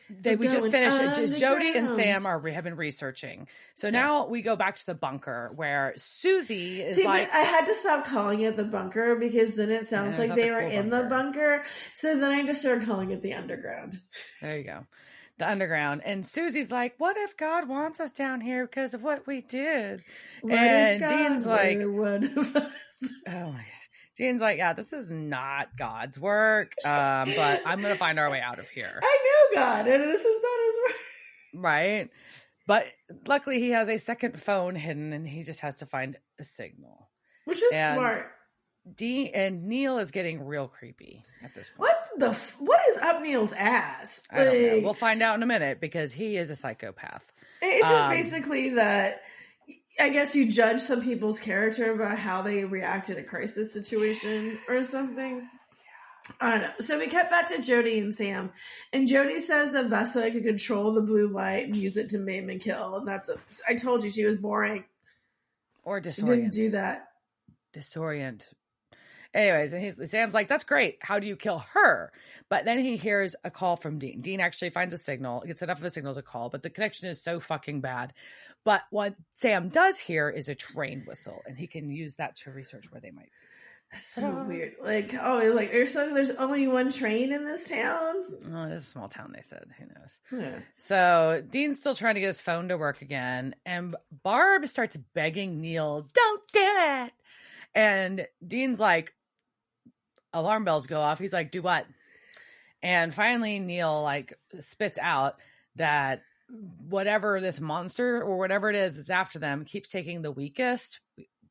We just finished. Jody and Sam have been researching. So now we go back to the bunker where Susie is like. I had to stop calling it the bunker because then it sounds like they were in the bunker. So then I just started calling it the underground. There you go. The underground. And Susie's like, what if God wants us down here because of what we did? And Dean's like, oh my God. Dean's like, yeah, this is not God's work, but I'm going to find our way out of here. I know God, and this is not his work. Right. But luckily he has a second phone hidden, and he just has to find a signal. Which is smart. And Neil is getting real creepy at this point. What is up Neil's ass? I don't know. We'll find out in a minute because he is a psychopath. It's just basically that I guess you judge some people's character by how they react in a crisis situation or something. I don't know. So we cut back to Jody and Sam, and Jody says that Vesta could control the blue light and use it to maim and kill. And I told you she was boring. Or disorient. She didn't do that. Disorient. Anyways, and Sam's like, that's great. How do you kill her? But then he hears a call from Dean. Dean actually finds a signal, gets enough of a signal to call, but the connection is so fucking bad. But what Sam does hear is a train whistle, and he can use that to research where they might be. That's so weird. Like, there's only one train in this town? Oh, it's a small town, they said. Who knows? Yeah. So Dean's still trying to get his phone to work again, and Barb starts begging Neil, don't do it. And Dean's like, alarm bells go off. He's like, do what? And finally, Neil like spits out that whatever this monster or whatever it is that's after them keeps taking the weakest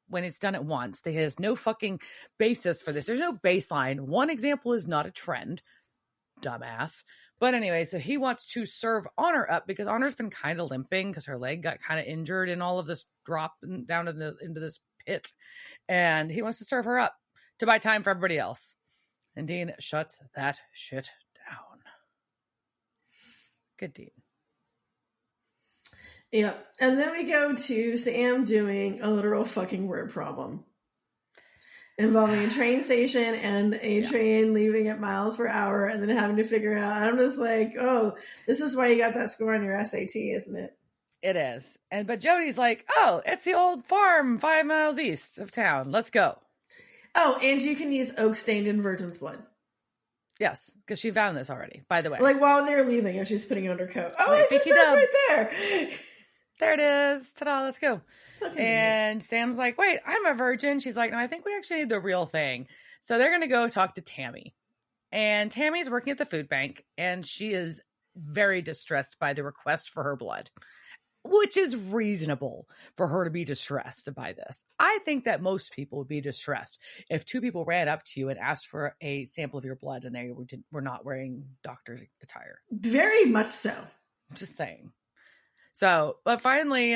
when it's done at once. There's no fucking basis for this. There's no baseline. One example is not a trend. Dumbass. But anyway, so he wants to serve Honor up because Honor's been kind of limping because her leg got kind of injured in all of this drop down into this pit. And he wants to serve her up to buy time for everybody else. And Dean shuts that shit down. Good Dean. Yeah. And then we go to Sam doing a literal fucking word problem involving a train station and a train leaving at miles per hour and then having to figure out. I'm just like, oh, this is why you got that score on your SAT, isn't it? It is. But Jody's like, oh, it's the old farm 5 miles east of town. Let's go. Oh, and you can use oak stained in Virgin's blood. Yes, because she found this already, by the way. Like while they're leaving and she's putting it on her coat. Oh, it just says right there. There it is. Ta-da, let's go. And Sam's like, wait, I'm a virgin. She's like, no, I think we actually need the real thing. So they're going to go talk to Tammy. And Tammy's working at the food bank, and she is very distressed by the request for her blood, which is reasonable for her to be distressed by this. I think that most people would be distressed if two people ran up to you and asked for a sample of your blood and they were not wearing doctor's attire. Very much so. Just saying. So, but finally,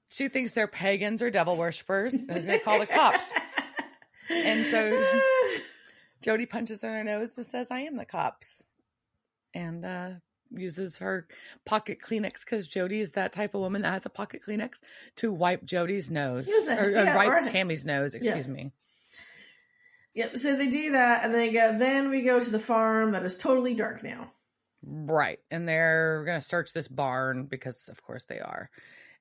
she thinks they're pagans or devil worshippers and is going to call the cops. And so Jody punches her in her nose and says, I am the cops. And uses her pocket Kleenex, because Jody is that type of woman that has a pocket Kleenex, to wipe Jody's nose. Wipe Tammy's nose, excuse me. Yep, so they do that, and then we go to the farm that is totally dark now. Right. And they're going to search this barn because, of course, they are.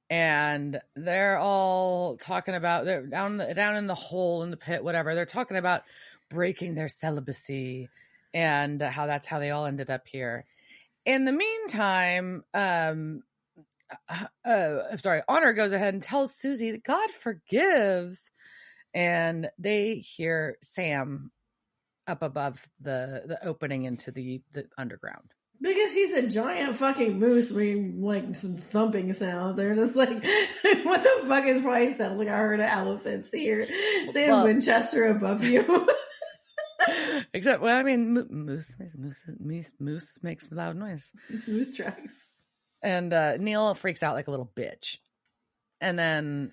And they're all talking about, they're down in the hole in the pit, whatever. They're talking about breaking their celibacy and how that's how they all ended up here. In the meantime, Honor goes ahead and tells Susie that God forgives. And they hear Sam up above the opening into the underground. Because he's a giant fucking moose making like some thumping sounds. They're just like, what the fuck is probably sounds like I heard of elephants here. Sam Winchester above you. Except, well, I mean, moose makes loud noise. Moose tracks. And Neil freaks out like a little bitch. And then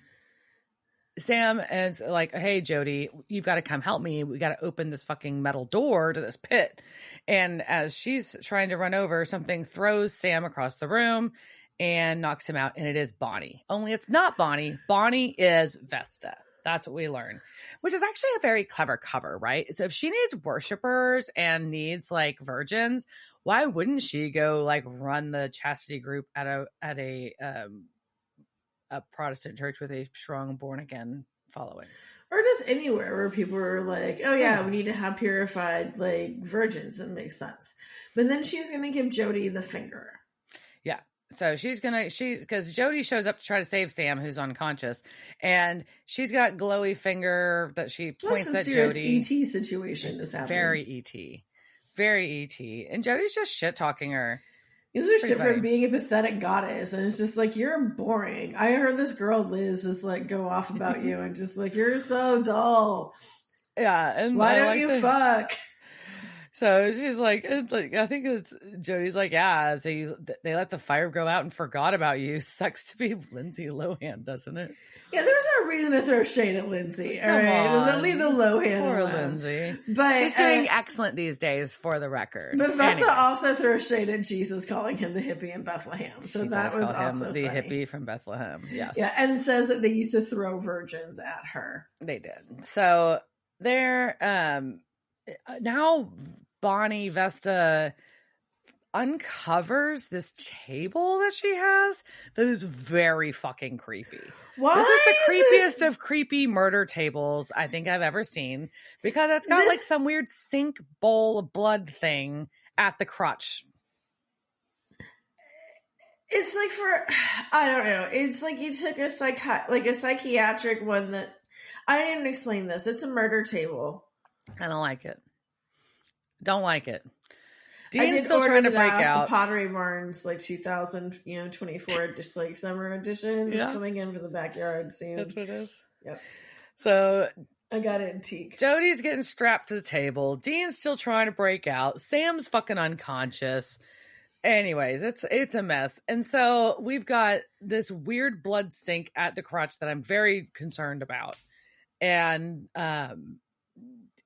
Sam is like, hey, Jody, you've got to come help me. We got to open this fucking metal door to this pit. And as she's trying to run over, something throws Sam across the room and knocks him out. And it is Bonnie. Only it's not Bonnie. Bonnie is Vesta. That's what we learn, which is actually a very clever cover, right? So if she needs worshipers and needs like virgins, why wouldn't she go like run the chastity group at a Protestant church with a strong born again following? Or just anywhere where people are like, oh yeah, we need to have purified like virgins. That makes sense. But then she's going to give Jody the finger. Yeah. So because Jody shows up to try to save Sam, who's unconscious, and she's got glowy finger that she points at Jody. ET situation is happening. Very ET. And Jody's just shit talking her. These are shit from being a pathetic goddess, and it's just like, you're boring. I heard this girl Liz just like go off about you, and just like, you're so dull. Yeah, and why don't you fuck? So she's like, I think it's Jody's like, yeah. So they let the fire go out and forgot about you. Sucks to be Lindsay Lohan, doesn't it? Yeah, there's no reason to throw shade at Lindsay. All right, leave the Lohan poor alone. Lindsay, but she's doing excellent these days, for the record. But Vesta also throws shade at Jesus, calling him the hippie in Bethlehem. So that was also the funny. hippie from Bethlehem. Yes, yeah, and says that they used to throw virgins at her. They did. So they're now Bonnie Vesta uncovers this table that she has that is very fucking creepy. Why this is the is creepiest of creepy murder tables I think I've ever seen, because it's got like some weird sink bowl of blood thing at the crotch. It's like I don't know. It's like you took a psychiatric one that I didn't even explain this. It's a murder table. I don't like it. Don't like it. I Dean's did still order trying to break the out. Pottery Barns, like 2024, just like summer edition. It's Yeah. coming in for the backyard soon. That's what it is. Yep. So I got it antique. Jody's getting strapped to the table. Dean's still trying to break out. Sam's fucking unconscious. Anyways, it's a mess. And so we've got this weird blood sink at the crotch that I'm very concerned about. And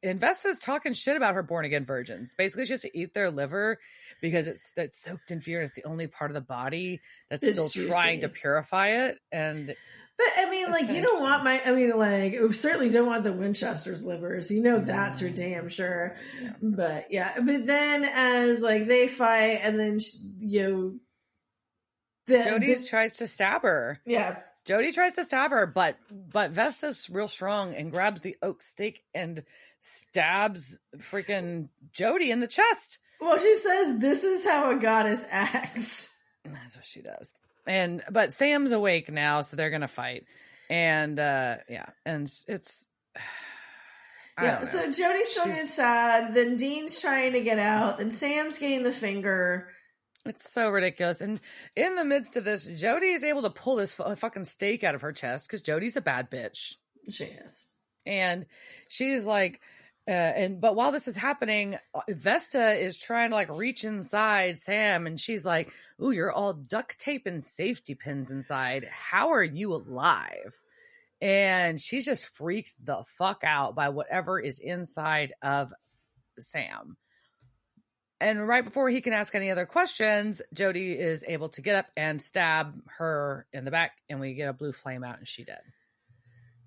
Vesta's talking shit about her born again virgins. Basically, she has to eat their liver because it's soaked in fear. It's the only part of the body that's still trying to purify it. And but I mean, like, you don't want we certainly don't want the Winchester's livers. That's for damn sure. Yeah. But but then as like they fight, and then Jody tries to stab her. Yeah. Jody tries to stab her, but Vesta's real strong and grabs the oak stake and stabs freaking Jody in the chest. Well, she says, "This is how a goddess acts." That's what she does. But Sam's awake now, so they're gonna fight. And and it's so Jody's still getting sad, then Dean's trying to get out, then Sam's getting the finger. It's so ridiculous. And in the midst of this, Jody is able to pull this fucking stake out of her chest because Jody's a bad bitch. She is. And she's like, but while this is happening, Vesta is trying to like reach inside Sam, and she's like, "Ooh, you're all duct tape and safety pins inside. How are you alive?" And she's just freaked the fuck out by whatever is inside of Sam. And right before he can ask any other questions, Jody is able to get up and stab her in the back, and we get a blue flame out, and she dead.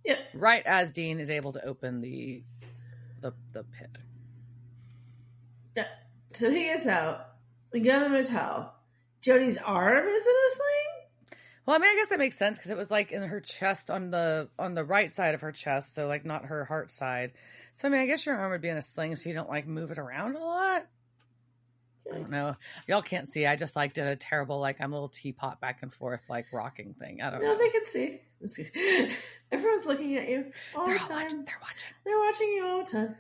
Yep. Right as Dean is able to open the pit. Yeah. So he gets out. We go to the motel. Jody's arm is in a sling? Well, I mean, I guess that makes sense because it was like in her chest on the right side of her chest, so like not her heart side. So I mean, I guess your arm would be in a sling so you don't like move it around a lot. I don't know. Y'all can't see. I just like did a terrible like I'm a little teapot back and forth like rocking thing. I don't know. No, they can see. Everyone's looking at you all the time. They're watching you all the time.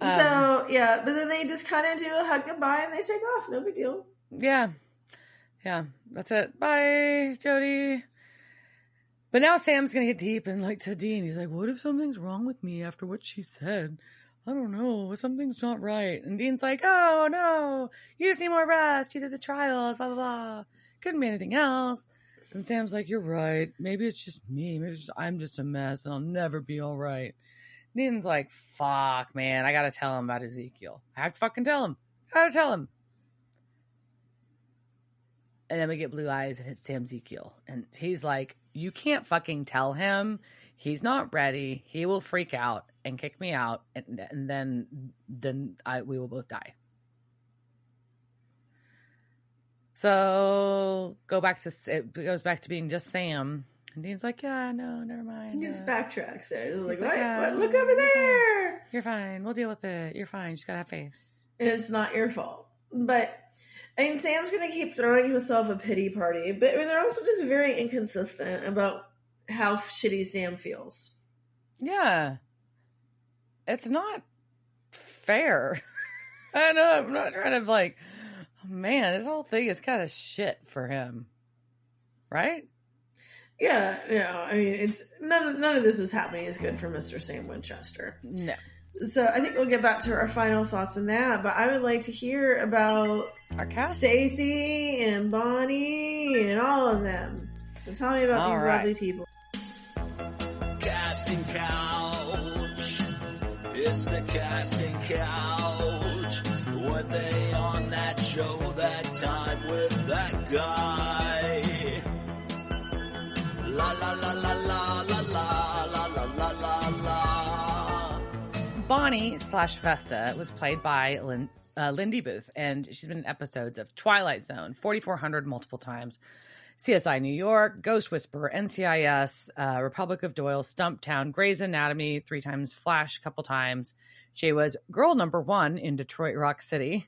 So yeah, but then they just kind of do a hug goodbye and they take off. No big deal. Yeah. That's it. Bye, Jody. But now Sam's gonna get deep and like to Dean. He's like, "What if something's wrong with me after what she said? I don't know. Something's not right." And Dean's like, "Oh no, you just need more rest. You did the trials, blah blah blah. Couldn't be anything else." And Sam's like, "You're right. Maybe it's just me. Maybe I'm just a mess and I'll never be all right." Dean's like, "Fuck, man. I gotta tell him about Ezekiel. I have to fucking tell him. Gotta tell him." And then we get blue eyes and it's Sam Ezekiel. And he's like, "You can't fucking tell him. He's not ready. He will freak out and kick me out. And then we will both die." So it goes back to being just Sam. And Dean's like, "Yeah, no, never mind." He just backtracks there. He's like, like, what? Look over there. You're fine. We'll deal with it. You're fine. You just gotta have faith. And it's not your fault. But I mean, Sam's going to keep throwing himself a pity party, but they're also just very inconsistent about how shitty Sam feels. Yeah. It's not fair. I know, I'm not trying to like, man, this whole thing is kind of shit for him. Right? Yeah, I mean, it's none of this is happening is good for Mr. Sam Winchester. No. So I think we'll get back to our final thoughts on that, but I would like to hear about our cast, Stacy and Bonnie and all of them. So tell me about these lovely people. Casting couch. It's the casting couch. Were they on that show that time with that guy? La la la la la la la la la la la la. Bonnie / Vesta was played by Lindy Booth, and she's been in episodes of Twilight Zone, 4400 multiple times, CSI New York, Ghost Whisperer, NCIS, Republic of Doyle, Stumptown, Grey's Anatomy 3 times, Flash a couple times. She was girl number 1 in Detroit Rock City,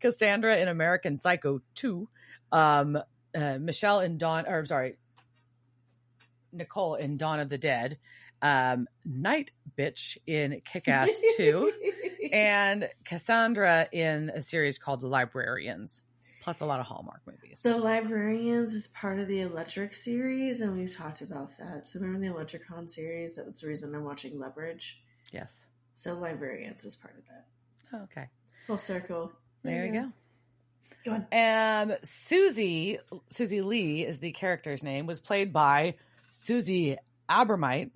Cassandra in American Psycho 2, Nicole in Dawn of the Dead, Night Bitch in Kick-Ass 2, and Cassandra in a series called The Librarians, plus a lot of Hallmark movies. The Librarians is part of the Electric series, and we've talked about that. So remember the Electricon series? That's the reason I'm watching Leverage. Yes. So Librarians is part of that. Oh, okay. Full circle. There you go. Go on. Susie Lee is the character's name, was played by Susie Abermite.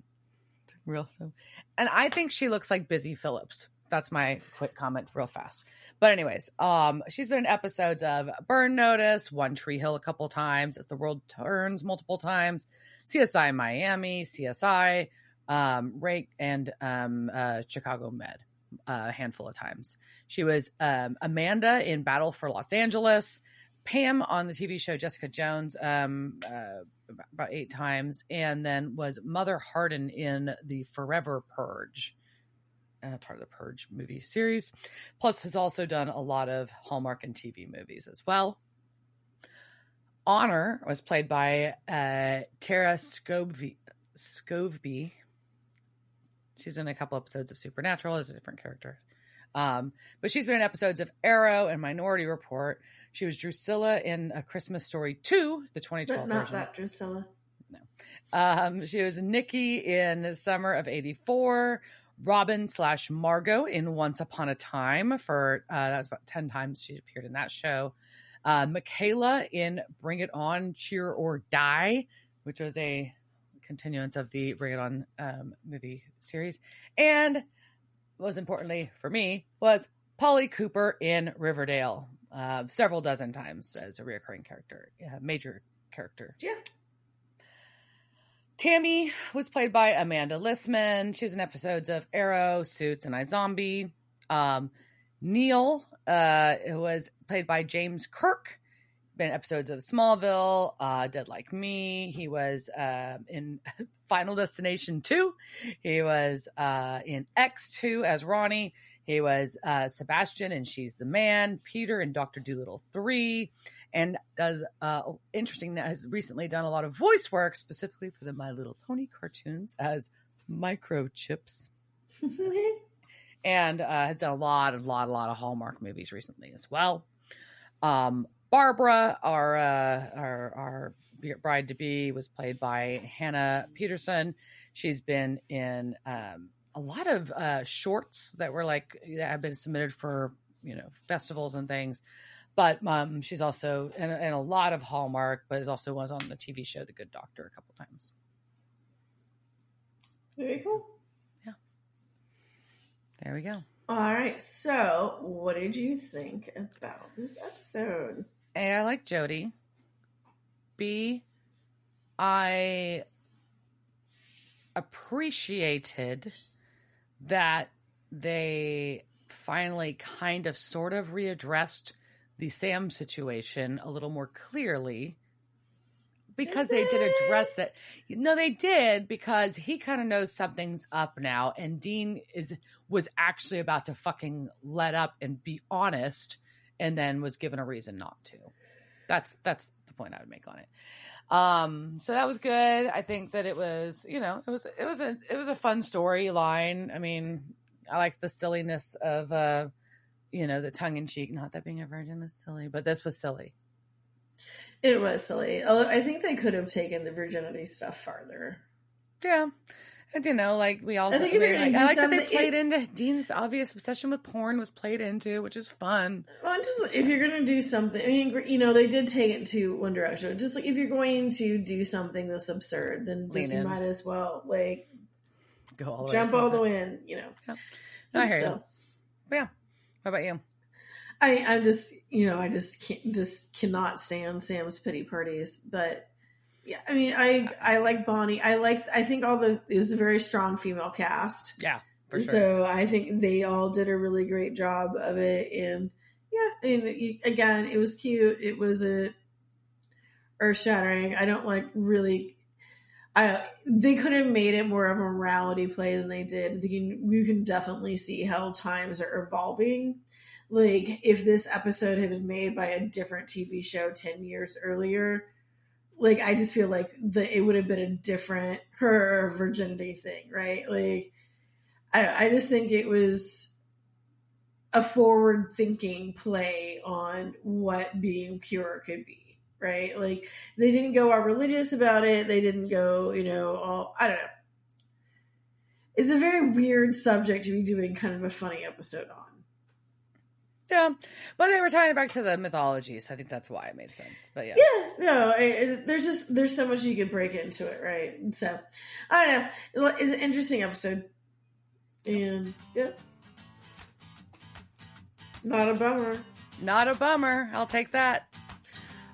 And I think she looks like Busy Phillips. That's my quick comment real fast. But anyways, she's been in episodes of Burn Notice, One Tree Hill a couple times, As the World Turns multiple times, CSI Miami, CSI, Rake, and Chicago Med a handful of times. She was Amanda in Battle for Los Angeles, Pam on the TV show Jessica Jones about 8 times, and then was Mother Hardin in the Forever Purge, part of the Purge movie series. Plus has also done a lot of Hallmark and TV movies as well. Honor was played by Tara Scoveby. She's in a couple episodes of Supernatural as a different character. But she's been in episodes of Arrow and Minority Report. She was Drusilla in A Christmas Story 2, the 2012 but not version. that Drusilla. No. She was Nikki in Summer of 84, Robin / Margot in Once Upon a Time for, that's about 10 times she appeared in that show. Michaela in Bring It On, Cheer or Die, which was a continuance of the Bring It On movie series. And most importantly for me was Polly Cooper in Riverdale, several dozen times as a reoccurring character, major character. Yeah. Tammy was played by Amanda Lissman. She was in episodes of Arrow, Suits, and iZombie. Neil was played by James Kirk. Been in episodes of Smallville, Dead Like Me. He was in Final Destination 2. He was in X2 as Ronnie. He was Sebastian in She's the Man. Peter in Dr. Dolittle 3. And does interesting that has recently done a lot of voice work, specifically for the My Little Pony cartoons as Microchips. And has done a lot of Hallmark movies recently as well. Barbara, our bride to be, was played by Hannah Peterson. She's been in a lot of shorts that have been submitted for festivals and things. But she's also in a lot of Hallmark, but was on the TV show The Good Doctor a couple times. Very cool. Yeah. There we go. All right. So, what did you think about this episode? A, I like Jodie. B, I appreciated that they finally kind of sort of readdressed the Sam situation a little more clearly, because they did address it. No, they did, because he kind of knows something's up now, and Dean was actually about to fucking let up and be honest, and then was given a reason not to. That's the point I would make on it. So that was good. I think that it was a fun storyline. I mean, I liked the silliness of the tongue in cheek. Not that being a virgin is silly, but this was silly. It was silly. I think they could have taken the virginity stuff farther. Yeah. And we all. I like that they played into Dean's obvious obsession with porn was played into, which is fun. Well, if you're going to do something, I mean, they did take it to one direction. Just like if you're going to do something that's absurd, then you might as well go all the jump way. all the way in. Yeah. I hear you. Yeah. How about you? I just cannot stand Sam's pity parties, but. Yeah, I mean, I like Bonnie. I think it was a very strong female cast. Yeah. For sure. So I think they all did a really great job of it. And yeah, and again, it was cute. It wasn't earth shattering. I don't like really. They could have made it more of a morality play than they did. You can definitely see how times are evolving. Like, if this episode had been made by a different TV show 10 years earlier, like, I just feel like it would have been a different her virginity thing, right? Like, I just think it was a forward-thinking play on what being pure could be. Right? Like, they didn't go all religious about it. They didn't go, all, I don't know. It's a very weird subject to be doing kind of a funny episode on. Yeah, but they were tying it back to the mythology, so I think that's why it made sense. But yeah. Yeah, no, there's so much you could break into it, right? And so, I don't know. It's an interesting episode. And, yeah. Not a bummer. Not a bummer. I'll take that.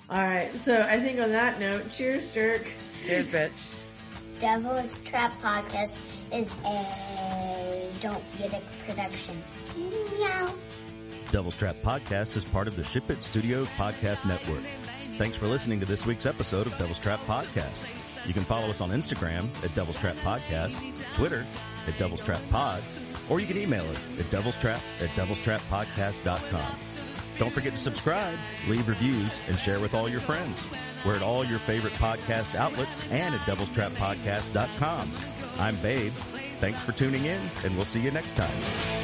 All right, so I think on that note, cheers, Dirk. Cheers, bitch. Devil's Trap Podcast is a Don't Get It production. Meow. Devil's Trap Podcast is part of the Ship It Studios Podcast Network. Thanks for listening to this week's episode of Devil's Trap Podcast. You can follow us on Instagram at Devil's Trap Podcast, Twitter at Devil's Trap Pod, or you can email us at devilstrap@devilstrappodcast.com. Don't forget to subscribe, leave reviews, and share with all your friends. We're at all your favorite podcast outlets and at devilstrappodcast.com. I'm Babe. Thanks for tuning in, and we'll see you next time.